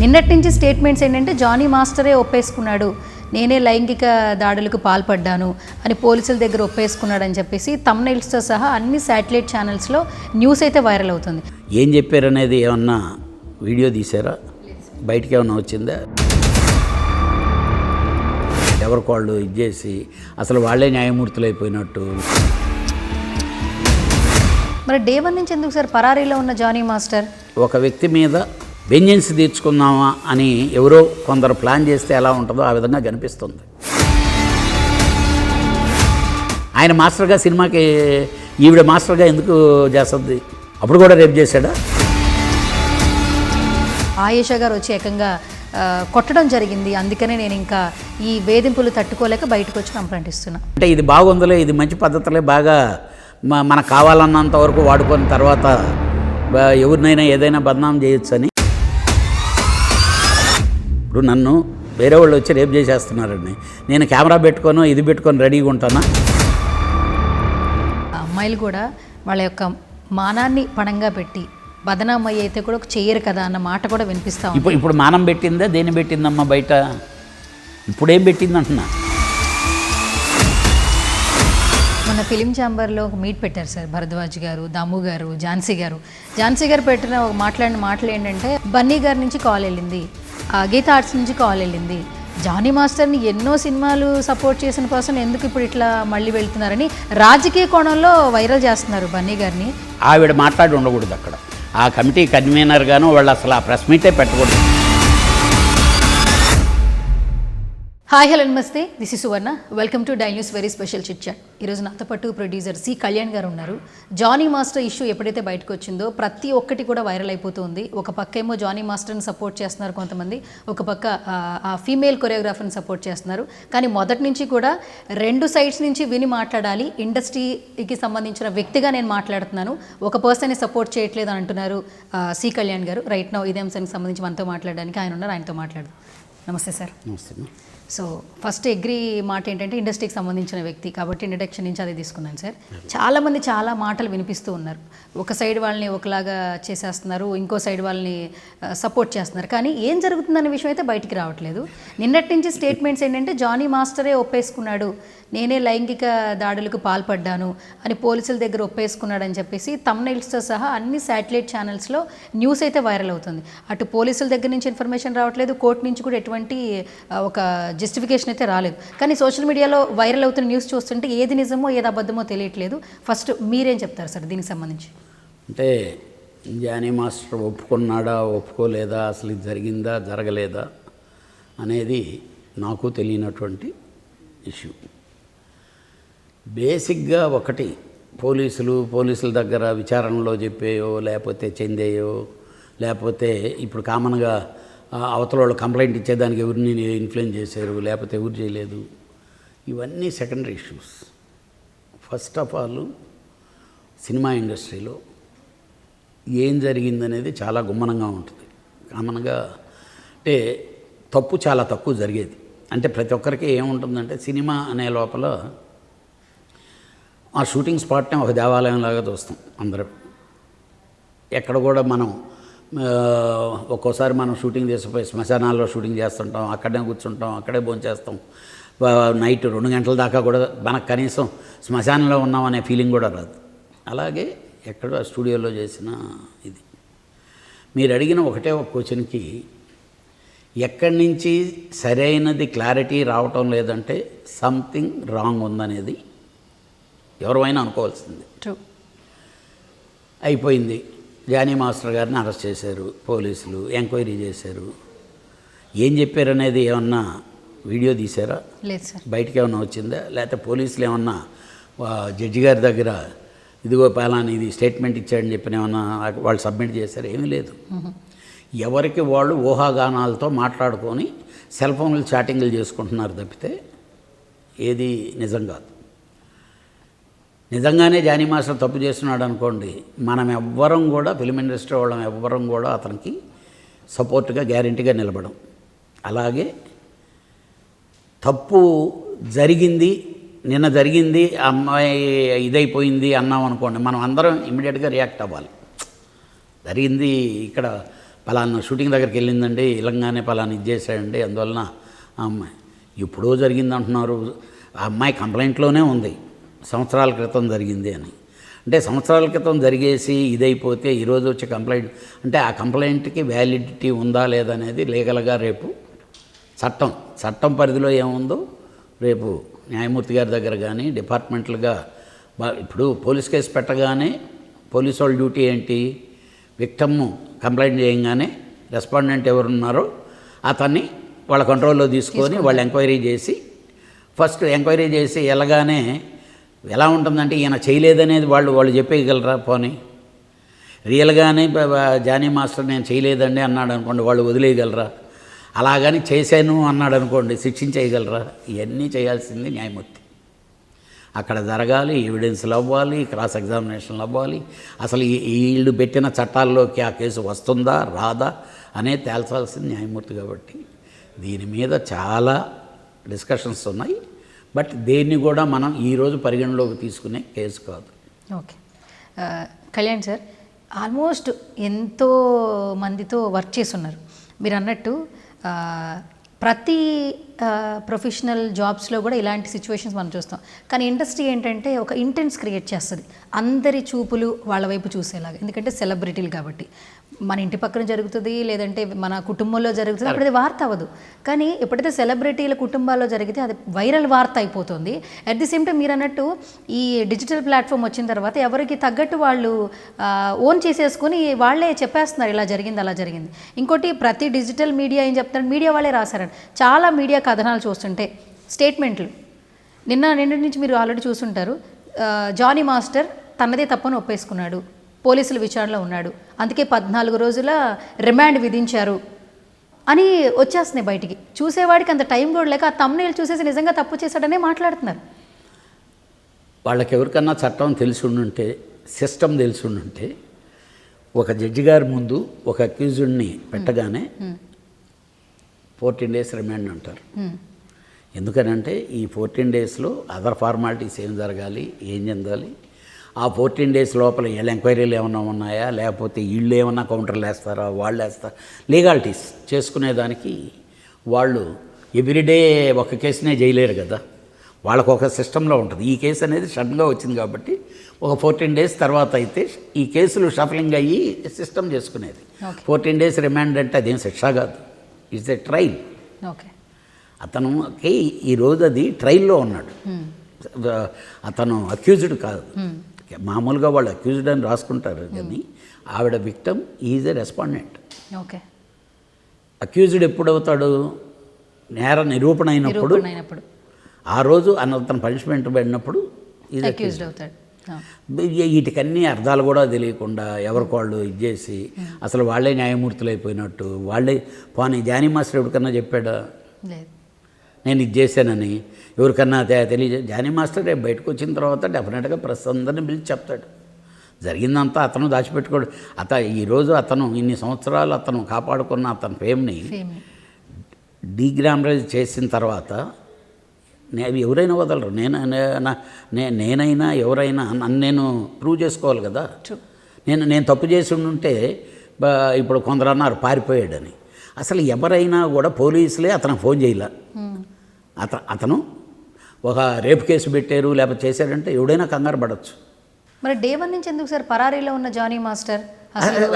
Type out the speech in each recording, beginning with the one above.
నిన్నటి నుంచి స్టేట్మెంట్స్ ఏంటంటే జానీ మాస్టరే ఒప్పేసుకున్నాడు, నేనే లైంగిక దాడులకు పాల్పడ్డాను అని పోలీసుల దగ్గర ఒప్పేసుకున్నాడని చెప్పేసి థంబ్నెయిల్స్తో సహా అన్ని శాటిలైట్ ఛానల్స్లో న్యూస్ అయితే వైరల్ అవుతుంది. ఏం చెప్పారనేది ఏమన్నా వీడియో తీసారా? బయటికి ఏమన్నా వచ్చిందా? ఎవరికి వాళ్ళు ఇచ్చేసి అసలు వాళ్ళే న్యాయమూర్తులు అయిపోయినట్టు. మరి డే 1 నుంచి ఎందుకు సార్ పరారీలో ఉన్న జానీ మాస్టర్? ఒక వ్యక్తి మీద వెంజెన్స్ తీర్చుకుందామా అని ఎవరో కొందరు ప్లాన్ చేస్తే ఎలా ఉంటుందో ఆ విధంగా కనిపిస్తుంది. ఆయన మాస్టర్గా సినిమాకి ఈవిడ మాస్టర్గా ఎందుకు చేస్తుంది? అప్పుడు కూడా రేపు చేశాడా? ఆయేషా గారు వచ్చి ఏకంగా కొట్టడం జరిగింది, అందుకనే నేను ఇంకా ఈ వేధింపులు తట్టుకోలేక బయటకు వచ్చి కంప్లైంట్ ఇస్తున్నా. అంటే ఇది బాగుందిలే, ఇది మంచి పద్ధతులే, బాగా మనకు కావాలన్నంత వరకు వాడుకున్న తర్వాత ఎవరినైనా ఏదైనా బదనాం చేయొచ్చని. ఇప్పుడు నన్ను వేరే వాళ్ళు వచ్చి రేపు చేసేస్తున్నారండి, నేను కెమెరా పెట్టుకొని ఇది పెట్టుకొని రెడీగా ఉంటానా? అమ్మాయిలు కూడా వాళ్ళ యొక్క మానాన్ని పణంగా పెట్టి బదనామయ్య అయితే కూడా చెయ్యరు కదా అన్న మాట కూడా వినిపిస్తాం. ఇప్పుడు మానం పెట్టిందా? దేన్ని పెట్టిందమ్మా బయట? ఇప్పుడేం పెట్టిందంటున్నా? మన ఫిలిం ఛాంబర్లో ఒక మీట్ పెట్టారు సార్ భరద్వాజ్ గారు, దాము గారు, ఝాన్సీ గారు పెట్టిన ఒక మాట్లాడిన మాటలు ఏంటంటే, బన్నీ గారి నుంచి కాల్ వెళ్ళింది, గీతా ఆర్ట్స్ నుంచి కాల్ వెళ్ళింది, జానీ మాస్టర్ని ఎన్నో సినిమాలు సపోర్ట్ చేసిన పర్సన్ ఎందుకు ఇప్పుడు ఇట్లా మళ్ళీ వెళ్తున్నారని రాజకీయ కోణంలో వైరల్ చేస్తున్నారు బన్నీ గారిని. ఆవిడ మాట్లాడి ఉండకూడదు అక్కడ. ఆ కమిటీ కన్వీనర్గాను వాళ్ళు అసలు ఆ ప్రెస్ మీటే పెట్టకూడదు. హాయ్ హలో నమస్తే, this is Suvarna, welcome to the news very special chit chat. ఈరోజు నాతో పాటు ప్రొడ్యూసర్ సి కళ్యాణ్ గారు ఉన్నారు. జానీ మాస్టర్ ఇష్యూ ఎప్పుడైతే బయటకు వచ్చిందో ప్రతి ఒక్కటి కూడా వైరల్ అయిపోతుంది. ఒక పక్క ఏమో జానీ మాస్టర్ని సపోర్ట్ చేస్తున్నారు కొంతమంది, ఒక పక్క ఆ ఫీమేల్ కొరియోగ్రాఫర్ని సపోర్ట్ చేస్తున్నారు. కానీ మొదటి నుంచి కూడా రెండు సైడ్స్ నుంచి విని మాట్లాడాలి, ఇండస్ట్రీకి సంబంధించిన వ్యక్తిగా నేను మాట్లాడుతున్నాను, ఒక పర్సన్ని సపోర్ట్ చేయట్లేదు అని అంటున్నారు సి కళ్యాణ్ గారు. రైట్ నౌ ఇదే అంశానికి సంబంధించి మనతో మాట్లాడడానికి ఆయన ఉన్నారు, ఆయనతో మాట్లాడదాం. నమస్తే సార్. నమస్తే. సో ఫస్ట్ అగ్రీ మాట ఏంటంటే ఇండస్ట్రీకి సంబంధించిన వ్యక్తి కాబట్టి ఇంట్రడక్షన్ నుంచి అదే తీసుకున్నాను సార్. చాలామంది చాలా మాటలు వినిపిస్తూ ఉన్నారు, ఒక సైడ్ వాళ్ళని ఒకలాగా చేసేస్తున్నారు, ఇంకో సైడ్ వాళ్ళని సపోర్ట్ చేస్తున్నారు, కానీ ఏం జరుగుతుందనే విషయం అయితే బయటికి రావట్లేదు. నిన్నటి నుంచి స్టేట్మెంట్స్ ఏంటంటే జానీ మాస్టరే ఒప్పేసుకున్నాడు, నేనే లైంగిక దాడులకు పాల్పడ్డాను అని పోలీసుల దగ్గర ఒప్పేసుకున్నాడని చెప్పేసి థంబ్నెయిల్స్తో సహా అన్ని శాటిలైట్ ఛానల్స్లో న్యూస్ అయితే వైరల్ అవుతుంది. అటు పోలీసుల దగ్గర నుంచి ఇన్ఫర్మేషన్ రావట్లేదు, కోర్టు నుంచి కూడా ఎటువంటి ఒక జస్టిఫికేషన్ అయితే రాలేదు. కానీ సోషల్ మీడియాలో వైరల్ అవుతున్న న్యూస్ చూస్తుంటే ఏది నిజమో ఏది అబద్ధమో తెలియట్లేదు. ఫస్ట్ మీరేం చెప్తారు సార్ దీనికి సంబంధించి? అంటే జానీ మాస్టర్ ఒప్పుకున్నాడా ఒప్పుకోలేదా, అసలు ఇది జరిగిందా జరగలేదా అనేది నాకు తెలియనటువంటి ఇష్యూ. బేసిక్గా ఒకటి, పోలీసుల దగ్గర విచారణలో చెప్పేయో లేకపోతే చెందేయో, లేకపోతే ఇప్పుడు కామన్గా అవతల వాళ్ళు కంప్లైంట్ ఇచ్చేదానికి ఎవరిని ఇన్ఫ్లుయెన్స్ చేశారు లేకపోతే ఎవరు చేయలేదు, ఇవన్నీ secondary issues. First of all cinema ఇండస్ట్రీలో ఏం జరిగిందనేది చాలా గుమ్మనంగా ఉంటుంది. కామన్గా అంటే తప్పు చాలా తక్కువ జరిగేది. అంటే ప్రతి ఒక్కరికి ఏముంటుందంటే, సినిమా అనే లోపల ఆ షూటింగ్ స్పాట్ని ఒక దేవాలయంలాగా చూస్తాం అందరం. ఎక్కడ కూడా మనం ఒక్కోసారి మనం షూటింగ్ చేసిపోయి శ్మశానాల్లో షూటింగ్ చేస్తుంటాం, అక్కడే కూర్చుంటాం, అక్కడే భోంచేస్తాం, నైట్ 2 గంటల దాకా కూడా మనకు కనీసం శ్మశానంలో ఉన్నామనే ఫీలింగ్ కూడా రాదు. అలాగే ఎక్కడో స్టూడియోలో చేసిన ఇది. మీరు అడిగిన ఒకటే ఒక క్వశ్చన్కి ఎక్కడి నుంచి సరైనది క్లారిటీ రావటం లేదంటే సంథింగ్ రాంగ్ ఉందనేది ఎవరైనా అనుకోవాల్సింది. అయిపోయింది, జానీ మాస్టర్ గారిని అరెస్ట్ చేశారు పోలీసులు, ఎంక్వైరీ చేశారు. ఏం చెప్పారనేది ఏమన్నా వీడియో తీసారా? లేదు సార్. బయటికి ఏమన్నా వచ్చిందా? లేకపోతే పోలీసులు ఏమన్నా జడ్జి గారి దగ్గర ఇదిగో పలానా ఇది స్టేట్మెంట్ ఇచ్చాడని చెప్పిన ఏమన్నా వాళ్ళు సబ్మిట్ చేశారు? ఏమీ లేదు. ఎవరికి వాళ్ళు ఊహాగానాలతో మాట్లాడుకొని సెల్ ఫోన్లు చాటింగ్లు చేసుకుంటున్నారు తప్పితే ఏది నిజం కాదు. నిజంగానే జానీ మాస్టర్ తప్పు చేస్తున్నాడు అనుకోండి, మనం ఎవ్వరం కూడా ఫిలిం ఇండస్ట్రీ వాళ్ళం ఎవ్వరం కూడా అతనికి సపోర్ట్గా గ్యారెంటీగా నిలబడం. అలాగే తప్పు జరిగింది, నిన్న జరిగింది, అమ్మాయి ఇదైపోయింది అన్నాం అనుకోండి, మనం అందరం ఇమ్మీడియట్గా రియాక్ట్ అవ్వాలి. జరిగింది ఇక్కడ పలానా షూటింగ్ దగ్గరికి వెళ్ళిందండి, ఇలంగానే పలానా ఇది చేశాడండి, అందువలన ఆ అమ్మాయి ఎప్పుడో జరిగింది అంటున్నారు. ఆ అమ్మాయి కంప్లైంట్లోనే ఉంది సంవత్సరాల క్రితం జరిగింది అని. అంటే సంవత్సరాల క్రితం జరిగేసి ఇదైపోతే ఈరోజు వచ్చే కంప్లైంట్ అంటే ఆ కంప్లైంట్కి వ్యాలిడిటీ ఉందా లేదా అనేది లీగల్గా రేపు చట్టం పరిధిలో ఏముందో రేపు న్యాయమూర్తి గారి దగ్గర కానీ డిపార్ట్మెంట్లుగా ఇప్పుడు పోలీస్ కేసు పెట్టగానే పోలీసు వాళ్ళ డ్యూటీ ఏంటి, విక్టమ్ను కంప్లైంట్ చేయగానే రెస్పాండెంట్ ఎవరున్నారో అతన్ని వాళ్ళ కంట్రోల్లో తీసుకొని వాళ్ళు ఎంక్వైరీ చేసి ఫస్ట్ ఎంక్వైరీ చేసి వెళ్ళగానే ఎలా ఉంటుందంటే ఈయన చేయలేదనేది వాళ్ళు చెప్పేయగలరా? పోనీ రియల్గానే జానీ మాస్టర్ నేను చేయలేదండి అన్నాడు అనుకోండి, వాళ్ళు వదిలేయగలరా? అలాగని చేశాను అన్నాడు అనుకోండి, శిక్షించేయగలరా? ఇవన్నీ చేయాల్సింది న్యాయమూర్తి. అక్కడ జరగాలి, ఎవిడెన్స్లు అవ్వాలి, క్రాస్ ఎగ్జామినేషన్లు అవ్వాలి, అసలు వీళ్ళు పెట్టిన చట్టాల్లోకి ఆ కేసు వస్తుందా రాదా అనేది తేల్చాల్సింది న్యాయమూర్తి. కాబట్టి దీని మీద చాలా డిస్కషన్స్ ఉన్నాయి. బట్ దేన్ని కూడా మనం ఈరోజు పరిగణలోకి తీసుకునే కేసు కాదు. ఓకే, కళ్యాణ్ సార్ ఆల్మోస్ట్ ఎంతో మందితో వర్క్ చేస్తున్నారు. మీరు అన్నట్టు ప్రతి ప్రొఫెషనల్ జాబ్స్లో కూడా ఇలాంటి సిచ్యువేషన్స్ మనం చూస్తాం. కానీ ఇండస్ట్రీ ఏంటంటే ఒక ఇంటెన్స్ క్రియేట్ చేస్తుంది, అందరి చూపులు వాళ్ళ వైపు చూసేలాగా. ఎందుకంటే సెలబ్రిటీలు కాబట్టి మన ఇంటి పక్కన జరుగుతుంది, లేదంటే మన కుటుంబంలో జరుగుతుంది, అప్పుడు అది వార్త అవ్వదు. కానీ ఎప్పుడైతే సెలబ్రిటీల కుటుంబాల్లో జరిగితే అది వైరల్ వార్త అయిపోతుంది. అట్ ది సేమ్ టైం మీరు అన్నట్టు ఈ డిజిటల్ ప్లాట్ఫామ్ వచ్చిన తర్వాత ఎవరికి తగ్గట్టు వాళ్ళు ఓన్ చేసేసుకొని వాళ్ళే చెప్పేస్తున్నారు ఇలా జరిగింది అలా జరిగింది. ఇంకోటి ప్రతి డిజిటల్ మీడియా ఏం చెప్తారు, మీడియా వాళ్ళే రాశారండి. చాలా మీడియా కథనాలు చూస్తుంటే స్టేట్మెంట్లు నిన్నటి నుంచి మీరు ఆల్రెడీ చూస్తుంటారు. జానీ మాస్టర్ తనదే తప్పని ఒప్పేసుకున్నాడు, పోలీసుల విచారణలో ఉన్నాడు, అందుకే 14 రోజుల రిమాండ్ విధించారు అని వచ్చేస్తున్నాయి బయటికి. చూసేవాడికి అంత టైం కూడా లేక ఆ తమ్నేల్ చూసేసి నిజంగా తప్పు చేశాడనే మాట్లాడుతున్నారు. వాళ్ళకి ఎవరికన్నా చట్టం తెలిసి ఉండుంటే, సిస్టమ్ తెలిసి ఉండుంటే, ఒక జడ్జి గారి ముందు ఒక అక్యూజ్డ్ని పెట్టగానే 14 days రిమాండ్ అంటారు. ఎందుకనంటే ఈ 14 daysలో అదర్ ఫార్మాలిటీస్ ఏం జరగాలి, ఏం చెందాలి, ఆ 14 days లోపల వీళ్ళ ఎంక్వైరీలు ఏమైనా ఉన్నాయా, లేకపోతే వీళ్ళు ఏమన్నా కౌంటర్లు వేస్తారా, వాళ్ళు వేస్తారా, లీగాలిటీస్ చేసుకునేదానికి వాళ్ళు ఎవ్రీడే ఒక కేసునే చేయలేరు కదా, వాళ్ళకు ఒక సిస్టంలో ఉంటుంది. ఈ కేసు అనేది సడన్గా వచ్చింది కాబట్టి ఒక 14 days తర్వాత అయితే ఈ కేసులు షఫలింగ్ అయ్యి సిస్టమ్ చేసుకునేది. 14 days రిమాండ్ అంటే అదేం శిక్ష కాదు, ఇట్స్ ఏ ట్రయల్. ఓకే, అతనుకి ఈరోజు అది ట్రయల్లో ఉన్నాడు, అతను అక్యూజ్డ్ కాదు. మామూలుగా వాళ్ళు అక్యూజ్డ్ అని రాసుకుంటారు కానీ ఆవిడ victim is a respondent. Okay, accused ఎప్పుడు అవుతాడు, నేర నిరూపణ అయినప్పుడు, ఆ రోజు అతను పనిష్మెంట్ పడినప్పుడు ఈజ్ అక్యూజ్డ్ అవుతాడు. వీటికన్నీ అర్థాలు కూడా తెలియకుండా ఎవరికోళ్ళు ఇది చేసి అసలు వాళ్ళే న్యాయమూర్తులు అయిపోయినట్టు. వాళ్ళే పోనీ జానీ మాస్టర్ ఎవరికన్నా చెప్పాడా నేను ఇది చేశానని? ఎవరికన్నా జానీ మాస్టర్ రేపు బయటకు వచ్చిన తర్వాత డెఫినెట్గా ప్రెస్ అందరినీ పిలిచి చెప్తాడు. జరిగిందంతా అతను దాచిపెట్టుకోడు. ఈరోజు అతను ఇన్ని సంవత్సరాలు అతను కాపాడుకున్న అతని ఫేమ్ని డీగ్రామరైజ్ చేసిన తర్వాత ఎవరైనా వదలరు. నేనైనా ఎవరైనా నన్ను నేను ప్రూవ్ చేసుకోవాలి కదా. నేను తప్పు చేసి ఉంటే ఇప్పుడు కొందరు అన్నారు పారిపోయాడని. అసలు ఎవరైనా కూడా పోలీసులే అతను ఫోన్ చేయలే. అతను ఒక రేపు కేసు పెట్టారు లేకపోతే చేశారంటే ఎవడైనా కంగారు పడవచ్చు. మరి డే 1 నుంచి ఎందుకు సార్ పరారీలో ఉన్న జానీ మాస్టర్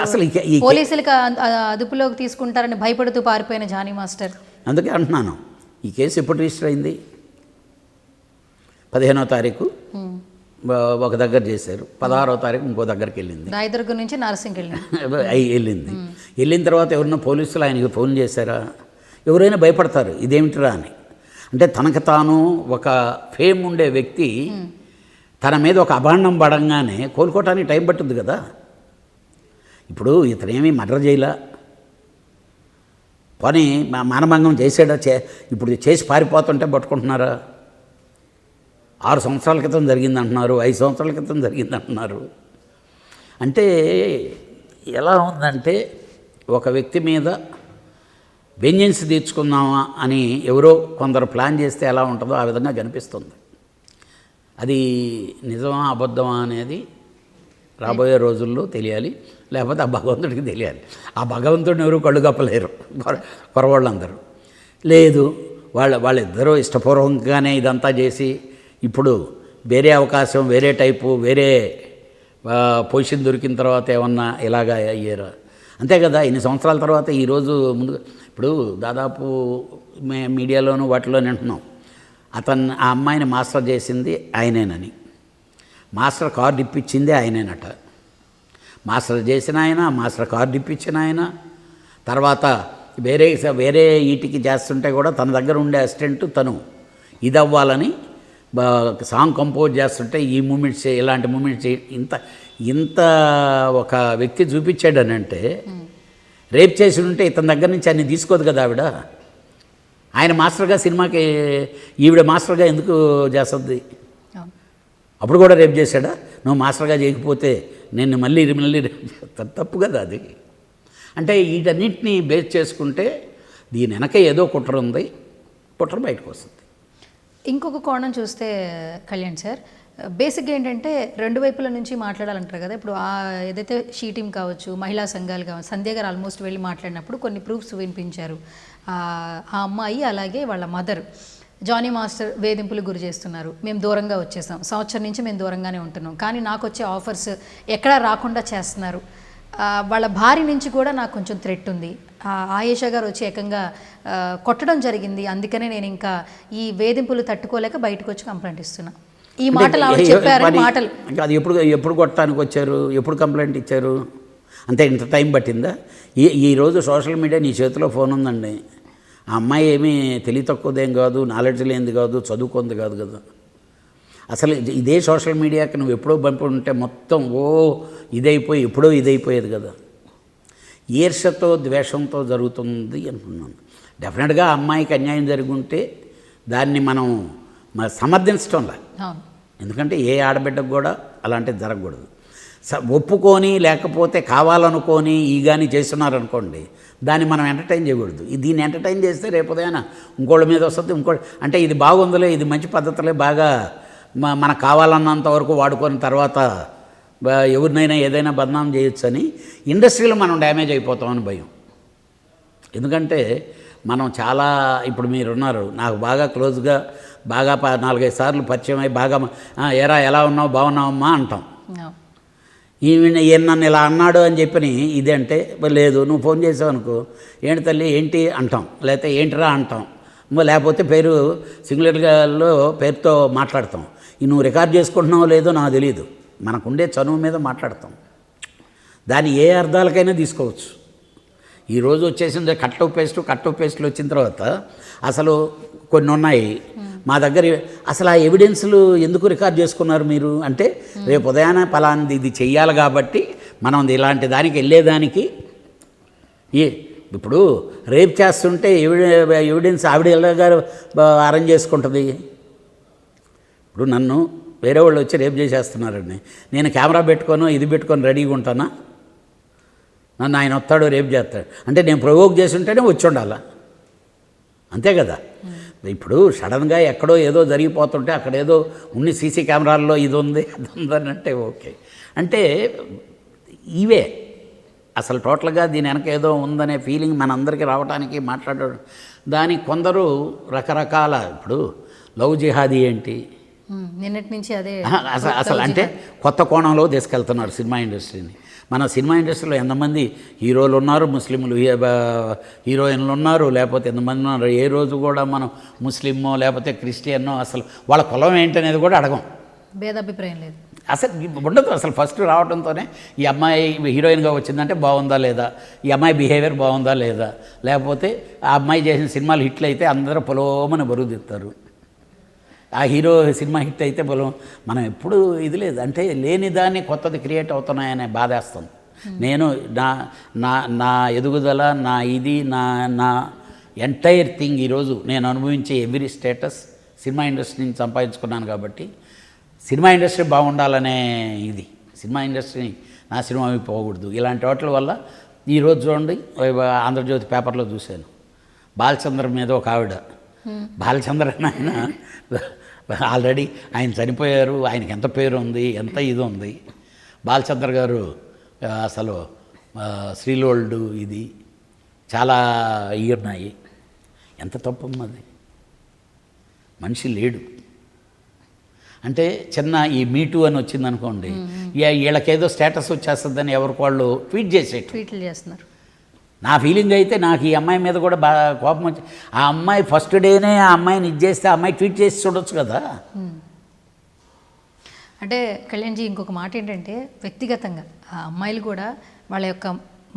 అసలు పోలీసులకు అదుపులోకి తీసుకుంటారని భయపడుతూ పారిపోయిన జానీ మాస్టర్? అందుకే అంటున్నాను, ఈ కేసు ఎప్పుడు రిజిస్టర్ అయింది? 15వ తారీఖు ఒక దగ్గర చేశారు, 16వ తారీఖు ఇంకో దగ్గరికి వెళ్ళింది, రాయదుర్గం నుంచి నార్సింగ్ వెళ్ళింది. వెళ్ళిన తర్వాత ఎవరన్నా పోలీసులు ఆయనకి ఫోన్ చేశారా? ఎవరైనా భయపడతారు ఇదేమిటిరా అని. అంటే తనకు తాను ఒక ఫేమ్ ఉండే వ్యక్తి తన మీద ఒక అభాండం పడంగానే కోలుకోవటానికి టైం పట్టుద్ది కదా. ఇప్పుడు ఇతనేమీ మర్డర్ చేయలా, పని మానభంగం చేసాడా? ఇప్పుడు చేసి పారిపోతుంటే పట్టుకుంటున్నారా? 6 సంవత్సరాల క్రితం జరిగిందంటున్నారు, 5 సంవత్సరాల క్రితం జరిగిందంటున్నారు. అంటే ఎలా ఉందంటే ఒక వ్యక్తి మీద వెంజెన్స్ తీర్చుకుందామా అని ఎవరో కొందరు ప్లాన్ చేస్తే ఎలా ఉంటుందో ఆ విధంగా కనిపిస్తుంది. అది నిజమా అబద్ధమా అనేది రాబోయే రోజుల్లో తెలియాలి. లేకపోతే ఆ భగవంతుడికి తెలియాలి. ఆ భగవంతుడిని ఎవరు కళ్ళు కప్పలేరు కురవాళ్ళందరూ. లేదు, వాళ్ళిద్దరూ ఇష్టపూర్వకంగానే ఇదంతా చేసి ఇప్పుడు వేరే అవకాశం, వేరే టైపు, వేరే పొజిషన్ దొరికిన తర్వాత ఏమన్నా ఇలాగా అయ్యారా? అంతే కదా. ఇన్ని సంవత్సరాల తర్వాత ఈరోజు ముందు ఇప్పుడు దాదాపు మీడియాలోనూ వాటిలో వింటున్నాం, ఆ అమ్మాయిని మాస్టర్ చేసింది ఆయనేనని, మాస్టర్ కార్డు ఇప్పించింది ఆయనేనట. మాస్టర్ చేసిన ఆయన, మాస్టర్ కార్డు ఇప్పించిన ఆయన, తర్వాత వేరే వీటికి చేస్తుంటే కూడా తన దగ్గర ఉండే అసిస్టెంట్ తను ఇది అవ్వాలని సాంగ్ కంపోజ్ చేస్తుంటే ఈ మూమెంట్స్, ఇలాంటి మూమెంట్స్ ఇంత ఒక వ్యక్తి చూపించాడని అంటే రేప్ చేసి ఉంటే ఇతని దగ్గర నుంచి అన్ని తీసుకోదు కదా ఆవిడ. ఆయన మాస్టర్గా సినిమాకి ఈవిడ మాస్టర్గా ఎందుకు చేస్తుంది? అప్పుడు కూడా రేప్ చేశాడా? నువ్వు మాస్టర్గా చేయకపోతే నేను మళ్ళీ రేప్ చేస్తాను. తప్పు కదా అది. అంటే వీటన్నింటినీ బేస్ చేసుకుంటే దీని వెనక ఏదో కుట్ర ఉంది, కుట్ర బయటకు వస్తుంది. ఇంకొక కోణం చూస్తే కళ్యాణ్ సార్, బేసిక్గా ఏంటంటే రెండు వైపుల నుంచి మాట్లాడాలంటారు కదా. ఇప్పుడు ఏదైతే షీ టీమ్ కావచ్చు, మహిళా సంఘాలు కావచ్చు, సంధ్య గారు ఆల్మోస్ట్ వెళ్ళి మాట్లాడినప్పుడు కొన్ని ప్రూఫ్స్ వినిపించారు. ఆ అమ్మాయి అలాగే వాళ్ళ మదర్ జానీ మాస్టర్ వేధింపులకు గురి చేస్తున్నారు, మేము దూరంగా వచ్చేసాం, సంవత్సరం నుంచి మేము దూరంగానే ఉంటున్నాం, కానీ నాకు వచ్చే ఆఫర్స్ ఎక్కడా రాకుండా చేస్తున్నారు. వాళ్ళ భార్య నుంచి కూడా నాకు కొంచెం థ్రెట్ ఉంది, ఆయేషా గారు వచ్చి ఏకంగా కొట్టడం జరిగింది, అందుకనే నేను ఇంకా ఈ వేధింపులు తట్టుకోలేక బయటకు వచ్చి కంప్లైంట్ ఇస్తున్నా. ఈ మాటలు ఆవిడ చెప్పారని మాటలు. అది ఎప్పుడు కొట్టడానికి వచ్చారు, ఎప్పుడు కంప్లైంట్ ఇచ్చారు? అంతే ఇంత టైం పట్టిందా? ఈరోజు సోషల్ మీడియా నీ చేతిలో ఫోన్ ఉందండి. ఆ అమ్మాయి ఏమీ తెలివి తక్కువదేం కాదు, నాలెడ్జ్ లేనిది కాదు, చదువుకుంది కాదు కదా. అసలు ఇదే సోషల్ మీడియాకి నువ్వు ఎప్పుడో పంపి ఉంటే మొత్తం ఎప్పుడో ఇదైపోయేది కదా. ఈర్ష్యతో ద్వేషంతో జరుగుతుంది అనుకున్నాను. డెఫినెట్గా ఆ అమ్మాయికి అన్యాయం జరిగి ఉంటే దాన్ని మనం సమర్థించడంలా. ఎందుకంటే ఏ ఆడబిడ్డకు కూడా అలాంటిది జరగకూడదు. ఒప్పుకొని లేకపోతే కావాలనుకొని కానీ చేస్తున్నారనుకోండి, దాన్ని మనం ఎంటర్టైన్ చేయకూడదు. దీన్ని ఎంటర్టైన్ చేస్తే రేపు ఉదయాన ఇంకోళ్ళ మీద వస్తుంది, అంటే ఇది బాగుందిలే, ఇది మంచి పద్ధతులే, బాగా మనకు కావాలన్నంత వరకు వాడుకొని తర్వాత ఎవరినైనా ఏదైనా బదనాం చేయొచ్చని ఇండస్ట్రీలో మనం డ్యామేజ్ అయిపోతామని భయం. ఎందుకంటే మనం చాలా ఇప్పుడు మీరున్నారు, నాకు బాగా క్లోజ్గా బాగా 4-5 సార్లు పరిచయం అయ్యి బాగా ఎలా ఉన్నావు, బాగున్నావమ్మా అంటాం. ఈయన నన్ను ఇలా అన్నాడు అని చెప్పని ఇదంటే లేదు, నువ్వు ఫోన్ చేసావు అనుకో, ఏంటి తల్లి ఏంటి అంటాం, లేకపోతే ఏంటిరా అంటాం, లేకపోతే పేరు సింగులర్లో పేరుతో మాట్లాడతాం. నువ్వు రికార్డ్ చేసుకుంటున్నావో లేదో నాకు తెలియదు, మనకుండే చనువు మీద మాట్లాడతాం. దాన్ని ఏ అర్థాలకైనా తీసుకోవచ్చు. ఈరోజు వచ్చేసింది కట్ ఆఫ్ పేస్ట్లు వచ్చిన తర్వాత అసలు కొన్ని ఉన్నాయి మా దగ్గర. అసలు ఆ ఎవిడెన్స్లు ఎందుకు రికార్డ్ చేసుకున్నారు మీరు అంటే, రేపు ఉదయాన పలాంది ఇది చెయ్యాలి కాబట్టి మనం ఇలాంటి దానికి వెళ్ళేదానికి. ఇప్పుడు రేప్ చేస్తుంటే ఎవిడెన్స్ ఆవిడ ఎలాగారు అరేంజ్ చేసుకుంటుంది? ఇప్పుడు నన్ను వేరే వాళ్ళు వచ్చి రేప్ చేసేస్తున్నారండి, నేను కెమెరా పెట్టుకొని రెడీగా ఉంటానా? నన్ను ఆయన వస్తాడు రేప్ చేస్తాడు అంటే నేను ప్రొవోక్ చేసి ఉంటేనే వచ్చి ఉండాలా, అంతే కదా. ఇప్పుడు సడన్గా ఎక్కడో ఏదో జరిగిపోతుంటే అక్కడ ఏదో ఉన్ని సీసీ కెమెరాల్లో ఇది ఉంది అది ఉందని అంటే ఓకే. అంటే ఇవే అసలు టోటల్గా దీని వెనక ఏదో ఉందనే ఫీలింగ్ మనందరికీ రావడానికి మాట్లాడడం. దానికి కొందరు రకరకాల ఇప్పుడు లవ్ జిహాదీ ఏంటి నిన్నటి నుంచి అదే అసలు అంటే కొత్త కోణంలో తీసుకెళ్తున్నారు సినిమా ఇండస్ట్రీని. మన సినిమా ఇండస్ట్రీలో ఎంతమంది హీరోలు ఉన్నారు, ముస్లింలు హీరోయిన్లు ఉన్నారు, లేకపోతే ఎంతమంది ఉన్నారు. ఏ రోజు కూడా మనం ముస్లిమో లేకపోతే క్రిస్టియన్నో అసలు వాళ్ళ కులం ఏంటనేది కూడా అడగం, భేదాభిప్రాయం లేదు, అసలు ఉండదు. అసలు ఫస్ట్ రావడంతోనే ఈ అమ్మాయి హీరోయిన్గా వచ్చిందంటే బాగుందా లేదా, ఈ అమ్మాయి బిహేవియర్ బాగుందా లేదా, లేకపోతే ఆ అమ్మాయి చేసిన సినిమాలు హిట్లు అయితే అందరూ పొలోమని బరువు తీస్తారు. ఆ హీరో సినిమా హిట్ అయితే మనం ఎప్పుడు ఇది లేదు అంటే లేని దాన్ని కొత్తది క్రియేట్ అవుతున్నాయనే బాధేస్తుంది. నేను నా ఎదుగుదల నా ఎంటైర్ థింగ్ ఈరోజు నేను అనుభవించే ఎవ్రీ స్టేటస్ సినిమా ఇండస్ట్రీ నుంచి సంపాదించుకున్నాను కాబట్టి సినిమా ఇండస్ట్రీ బాగుండాలనే ఇది, సినిమా ఇండస్ట్రీని నా సినిమా పోకూడదు. ఇలాంటి వాటి వల్ల ఈరోజు చూడండి ఆంధ్రజ్యోతి పేపర్లో చూశాను, బాలచంద్ర మీద ఒక ఆవిడ, బాలచంద్ర ఆయన ఆల్రెడీ ఆయన చనిపోయారు, ఆయనకి ఎంత పేరు ఉంది, ఎంత ఇది ఉంది. బాలచంద్ర గారు అసలు శ్రీలోల్డ్ ఇది చాలా ఇవి ఉన్నాయి. ఎంత తప్పమ్మా అది, మనిషి లేడు. అంటే చిన్న ఈ మీటూ అని వచ్చిందనుకోండి, వీళ్ళకేదో స్టేటస్ వచ్చేస్తుందని ఎవరికి వాళ్ళు ట్వీట్లు చేస్తున్నారు. నా ఫీలింగ్ అయితే నాకు ఈ అమ్మాయి మీద కూడా బాగా కోపం వచ్చి, ఆ అమ్మాయి ఫస్ట్ డేనే ఆ అమ్మాయిని ఇది చేస్తే ఆ అమ్మాయి ట్వీట్ చేసి చూడొచ్చు కదా. అంటే కళ్యాణ్జీ ఇంకొక మాట ఏంటంటే, వ్యక్తిగతంగా ఆ అమ్మాయిలు కూడా వాళ్ళ యొక్క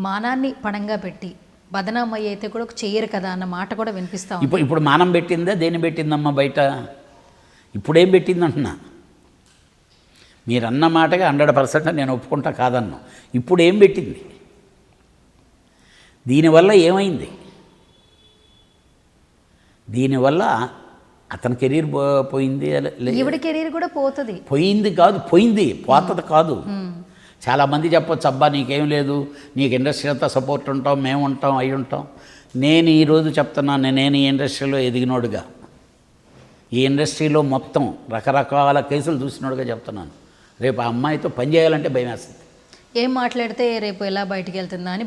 మానాన్ని పణంగా పెట్టి బదనామయ్య అయితే కూడా చెయ్యరు కదా అన్న మాట కూడా వినిపిస్తా ఉంది. ఇప్పుడు మానం పెట్టిందా, దేన్ని పెట్టిందమ్మా బయట? ఇప్పుడేం పెట్టిందంటున్నా, మీరు అన్న మాటగా 100% నేను ఒప్పుకుంటా కాదన్నా. ఇప్పుడు ఏం పెట్టింది? దీనివల్ల ఏమైంది? దీనివల్ల అతని కెరీర్ పోయింది. ఈవిడ కెరీర్ కూడా పోతుంది. పోయింది పోతుంది కాదు. చాలామంది చెప్పొచ్చు, అబ్బా నీకేం లేదు, నీకు ఇండస్ట్రీ అంతా సపోర్ట్ ఉంటాం, మేము ఉంటాం, అయి ఉంటాం. నేను ఈరోజు చెప్తున్నాను, నేను ఈ ఇండస్ట్రీలో ఎదిగినోడుగా, ఈ ఇండస్ట్రీలో మొత్తం రకరకాల కేసులు చూసినోడుగా చెప్తున్నాను. రేపు ఆ అమ్మాయితో పని చేయాలంటే భయం వేస్తుంది. ఏం మాట్లాడితే రేపు ఎలా బయటికి వెళ్తుందా అని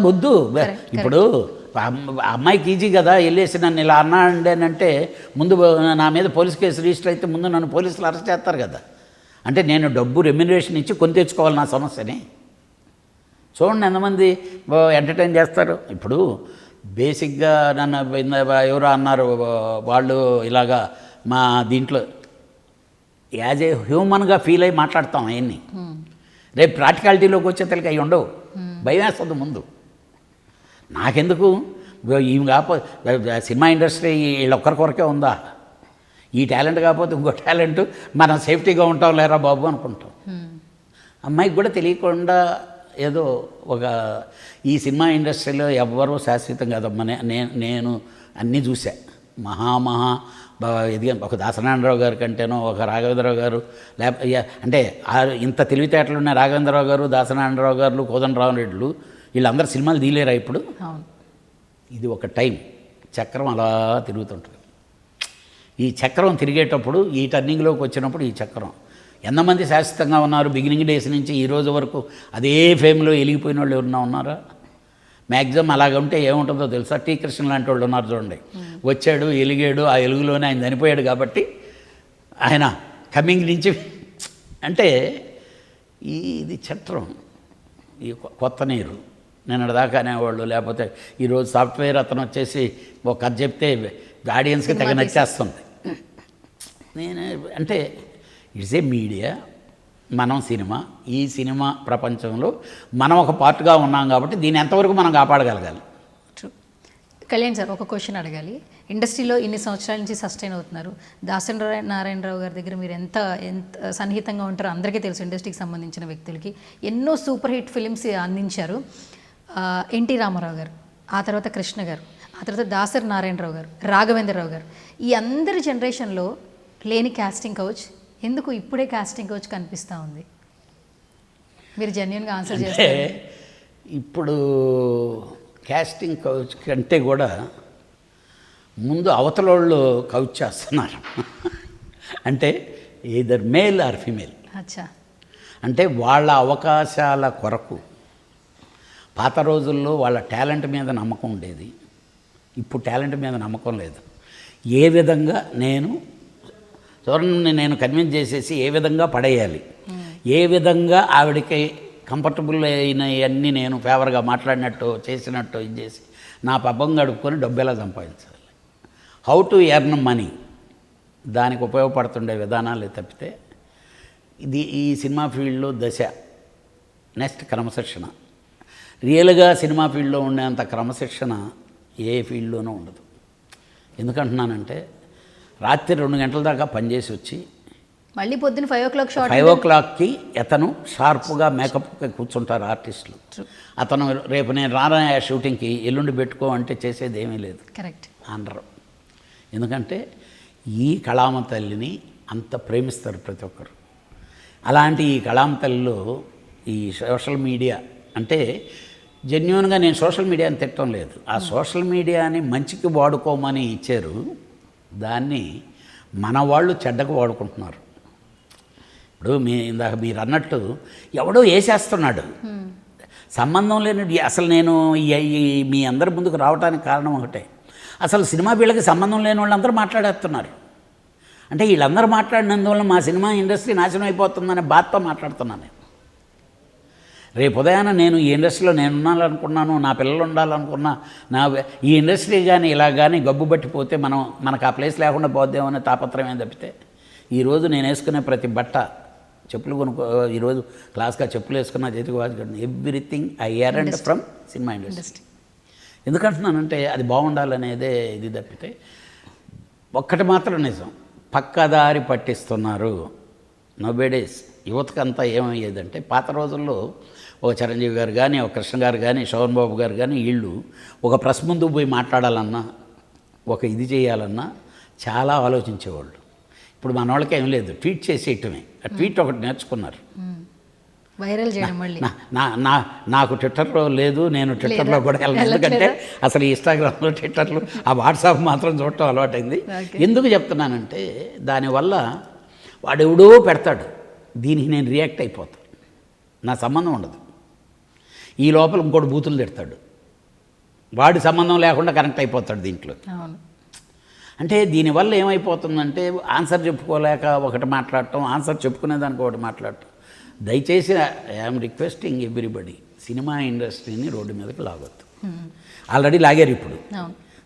వద్దు. ఇప్పుడు అమ్మాయికి ఈజీ కదా, వెళ్ళేసి నన్ను ఇలా అన్నాడంటే ముందు నా మీద పోలీస్ కేసు రిజిస్టర్ అయితే ముందు నన్ను పోలీసులు అరెస్ట్ చేస్తారు కదా. అంటే నేను డబ్బు రెమ్యునరేషన్ ఇచ్చి కొని తెచ్చుకోవాలి నా సమస్యని. చూడండి ఎంతమంది ఎంటర్టైన్ చేస్తారు. ఇప్పుడు బేసిక్గా నన్ను ఎవరో అన్నారు, వాళ్ళు ఇలాగా మా దీంట్లో యాజ్ ఏ హ్యూమన్గా ఫీల్ అయ్యి మాట్లాడతాం అవన్నీ. రేపు ప్రాక్టికాలిటీలోకి వచ్చేతలకి అవి ఉండవు, భయం వేస్తుంది ముందు. నాకెందుకు ఇవి కాకపోతే సినిమా ఇండస్ట్రీ వీళ్ళొక్కరికొరకే ఉందా? ఈ టాలెంట్ కాకపోతే ఇంకో టాలెంట్, మనం సేఫ్టీగా ఉంటాం లేరా బాబు అనుకుంటాం. అమ్మాయికి కూడా తెలియకుండా ఏదో ఒక ఈ సినిమా ఇండస్ట్రీలో ఎవ్వరూ శాశ్వతం కాదమ్మా. నేను అన్నీ చూసా, మహా ఎదిగా ఒక దాసనారాయణరావు గారి కంటేనో ఒక రాఘవేంద్రరావు గారు, లేకపోతే అంటే ఇంత తెలివితేటలు ఉన్న రాఘవేంద్రరావు గారు, దాసనారాయణరావు గారు, కోదండరావు రెడ్డిలు వీళ్ళందరూ సినిమాలు తీయలేరా ఇప్పుడు? ఇది ఒక టైం చక్రం అలా తిరుగుతుంటుంది. ఈ చక్రం తిరిగేటప్పుడు, ఈ టర్నింగ్లోకి వచ్చినప్పుడు ఈ చక్రం ఎంతమంది శాశ్వతంగా ఉన్నారు బిగినింగ్ డేస్ నుంచి ఈ రోజు వరకు అదే ఫేమ్లో వెలిగిపోయిన వాళ్ళు ఎవరన్నా ఉన్నారా? మ్యాక్సిమం అలాగ ఉంటే ఏముంటుందో తెలుసా? టీ కృష్ణ లాంటి వాళ్ళు ఉన్నారు చూడండి, వచ్చాడు, వెలిగాడు, ఆ వెలుగులోనే ఆయన చనిపోయాడు కాబట్టి ఆయన కమింగ్ నుంచి అంటే ఇది చట్రం, ఈ కొత్త నీరు. నేను దాకా అనేవాళ్ళు, లేకపోతే ఈరోజు సాఫ్ట్వేర్ అతను వచ్చేసి ఒక కథ చెప్తే ఆడియన్స్కి తెగ నచ్చేస్తుంది. నేను అంటే ఇట్స్ ఏ మీడియా, మనం సినిమా, ఈ సినిమా ప్రపంచంలో మనం ఒక పార్ట్గా ఉన్నాం కాబట్టి దీన్ని ఎంతవరకు మనం కాపాడగలగాలి. కళ్యాణ్ సార్, ఒక క్వశ్చన్ అడగాలి. ఇండస్ట్రీలో ఇన్ని సంవత్సరాల నుంచి సస్టైన్ అవుతున్నారు. దాసనారాయణరావు గారి దగ్గర మీరు ఎంత సన్నిహితంగా ఉంటారో అందరికీ తెలుసు. ఇండస్ట్రీకి సంబంధించిన వ్యక్తులకి ఎన్నో సూపర్ హిట్ ఫిలిమ్స్ అందించారు. ఎన్టీ రామారావు గారు, ఆ తర్వాత కృష్ణ గారు, ఆ తర్వాత దాసరి నారాయణరావు గారు, రాఘవేంద్రరావు గారు, ఈ అందరి జనరేషన్లో లేని కాస్టింగ్ కౌచ్ ఎందుకు ఇప్పుడే కాస్టింగ్ కౌచ్ కనిపిస్తూ ఉంది? మీరు జెన్యున్గా ఆన్సర్ చేస్తే ఇప్పుడు కాస్టింగ్ కౌచ్ కంటే కూడా ముందు అవతల వాళ్ళు కౌచ్ చేస్తున్నారు. అంటే ఈదర్ మేల్ ఆర్ ఫీమేల్. అచ్చా. అంటే వాళ్ళ అవకాశాల కొరకు పాత రోజుల్లో వాళ్ళ టాలెంట్ మీద నమ్మకం ఉండేది, ఇప్పుడు టాలెంట్ మీద నమ్మకం లేదు. ఏ విధంగా నేను కన్విన్స్ చేసేసి ఏ విధంగా పడేయాలి, ఏ విధంగా ఆవిడకి కంఫర్టబుల్ అయినవన్నీ నేను ఫేవర్గా మాట్లాడినట్టు చేసినట్టు ఇది చేసి నా పబ్బం గడుపుకొని డబ్బు ఎలా సంపాదించాలి, హౌ టు ఎర్న్ మనీ, దానికి ఉపయోగపడుతుండే విధానాలు తప్పితే ఈ సినిమా ఫీల్డ్లో దశ నెక్స్ట్ క్రమశిక్షణ. రియల్గా సినిమా ఫీల్డ్లో ఉండేంత క్రమశిక్షణ ఏ ఫీల్డ్లోనూ ఉండదు. ఎందుకంటున్నానంటే రాత్రి 2 గంటల దాకా పనిచేసి వచ్చి మళ్ళీ పొద్దున్న 5 o'clock షాట్, 5 o'clockకి అతను షార్ప్గా మేకప్కి కూర్చుంటారు ఆర్టిస్టులు. అతను రేపు నేను రానా షూటింగ్కి ఎల్లుండి పెట్టుకో అంటే చేసేది ఏమీ లేదు. కరెక్ట్ అనరు. ఎందుకంటే ఈ కళామ తల్లిని అంత ప్రేమిస్తారు ప్రతి ఒక్కరు. అలాంటి ఈ కళామ తల్లిలో ఈ సోషల్ మీడియా అంటే జెన్యున్గా నేను సోషల్ మీడియాని తిట్టడం లేదు, ఆ సోషల్ మీడియాని మంచికి వాడుకోమని ఇచ్చారు, దాన్ని మన వాళ్ళు చెడ్డకు వాడుకుంటున్నారు. ఇప్పుడు ఇందాక మీరు అన్నట్టు ఎవడో వేసేస్తున్నాడు. సంబంధం లేని అసలు నేను మీ అందరి ముందుకు రావడానికి కారణం ఒకటే, అసలు సినిమా వీళ్ళకి సంబంధం లేని వాళ్ళందరూ మాట్లాడేస్తున్నారు. అంటే వీళ్ళందరూ మాట్లాడినందువల్ల మా సినిమా ఇండస్ట్రీ నాశనం అయిపోతుందనే బాధతో మాట్లాడుతున్నాను. రేపు ఉదయాన నేను ఈ ఇండస్ట్రీలో నేను ఉండాలనుకున్నాను, నా పిల్లలు ఉండాలనుకున్నా, ఈ ఇండస్ట్రీ కానీ ఇలా కానీ గబ్బు పట్టిపోతే మనకు ఆ ప్లేస్ లేకుండా పోద్దేమో అనే తాపత్రమే తప్పితే, ఈరోజు నేను వేసుకునే ప్రతి బట్ట, చెప్పులు ఈరోజు క్లాస్గా చెప్పులు వేసుకున్న, చేతికి వాచ్ కట్టిన, everything I earned from cinema industry. ఎందుకంటున్నానంటే అది బాగుండాలనేదే ఇది తప్పితే. ఒక్కటి మాత్రం నిజం, పక్కదారి పట్టిస్తున్నారు నోబేడేస్. యువతకంతా ఏమయ్యేదంటే, పాత రోజుల్లో ఒక చిరంజీవి గారు కానీ, ఒక కృష్ణ గారు కానీ, శోభన్ బాబు గారు కానీ, వీళ్ళు ఒక ప్రెస్ ముందుకు పోయి మాట్లాడాలన్నా, ఒక ఇది చేయాలన్నా చాలా ఆలోచించేవాళ్ళు. ఇప్పుడు మన వాళ్ళకి ఏం లేదు, ట్వీట్ చేసేయటమే. ఆ ట్వీట్ ఒకటి నేర్చుకున్నారు, వైరల్ చేయడం. మళ్ళీ నాకు ట్విట్టర్లో లేదు, నేను ట్విట్టర్లో కూడా వెళ్ళను. ఎందుకంటే అసలు ఈ ఇన్స్టాగ్రామ్లో, ట్విట్టర్లు, ఆ వాట్సాప్ మాత్రం చూడటం అలవాటైంది. ఎందుకు చెప్తున్నానంటే, దానివల్ల వాడెవడో పెడతాడు, దీనికి నేను రియాక్ట్ అయిపోతాను, నా సంబంధం ఉండదు. ఈ లోపల ఇంకోటి బూతులు తిడతాడు, వాడి సంబంధం లేకుండా కనెక్ట్ అయిపోతాడు దీంట్లో. అంటే దీనివల్ల ఏమైపోతుందంటే, ఆన్సర్ చెప్పుకోలేక ఒకటి మాట్లాడటం, ఆన్సర్ చెప్పుకునేదానికి ఒకటి మాట్లాడటం. దయచేసి ఐఎమ్ రిక్వెస్టింగ్ ఎవ్రీబడి, సినిమా ఇండస్ట్రీని రోడ్డు మీదకి లాగొద్దు. ఆల్రెడీ లాగారు. ఇప్పుడు